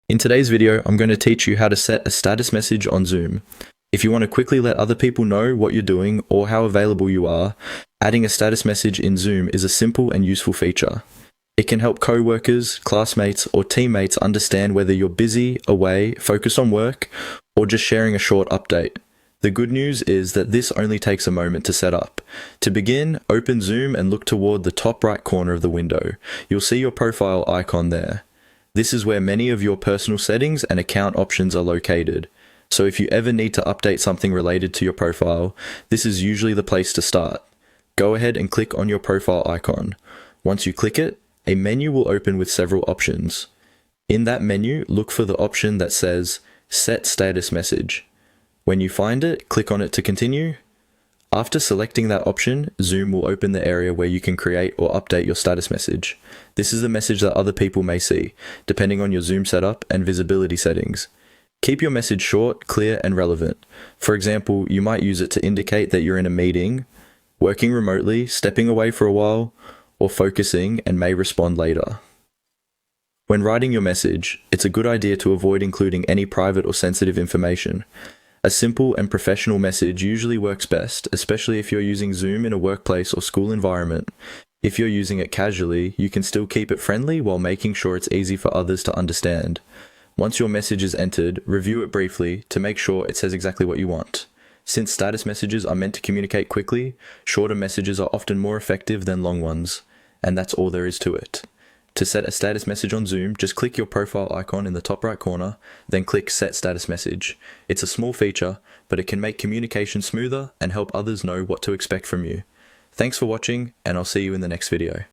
In today's video, I'm going to teach you how to set a status message on Zoom. If you want to quickly let other people know what you're doing or how available you are, adding a status message in Zoom is a simple and useful feature. It can help co-workers, classmates, or teammates understand whether you're busy, away, focused on work, or just sharing a short update. The good news is that this only takes a moment to set up. To begin, open Zoom and look toward the top right corner of the window. You'll see your profile icon there. This is where many of your personal settings and account options are located. So if you ever need to update something related to your profile, this is usually the place to start. Go ahead and click on your profile icon. Once you click it, a menu will open with several options. In that menu, look for the option that says Set Status Message. When you find it, click on it to continue. After selecting that option, Zoom will open the area where you can create or update your status message. This is the message that other people may see, depending on your Zoom setup and visibility settings. Keep your message short, clear, and relevant. For example, you might use it to indicate that you're in a meeting, working remotely, stepping away for a while, or focusing and may respond later. When writing your message, it's a good idea to avoid including any private or sensitive information. A simple and professional message usually works best, especially if you're using Zoom in a workplace or school environment. If you're using it casually, you can still keep it friendly while making sure it's easy for others to understand. Once your message is entered, review it briefly to make sure it says exactly what you want. Since status messages are meant to communicate quickly, shorter messages are often more effective than long ones, and that's all there is to it. To set a status message on Zoom, just click your profile icon in the top right corner, then click Set Status Message. It's a small feature, but it can make communication smoother and help others know what to expect from you. Thanks for watching, and I'll see you in the next video.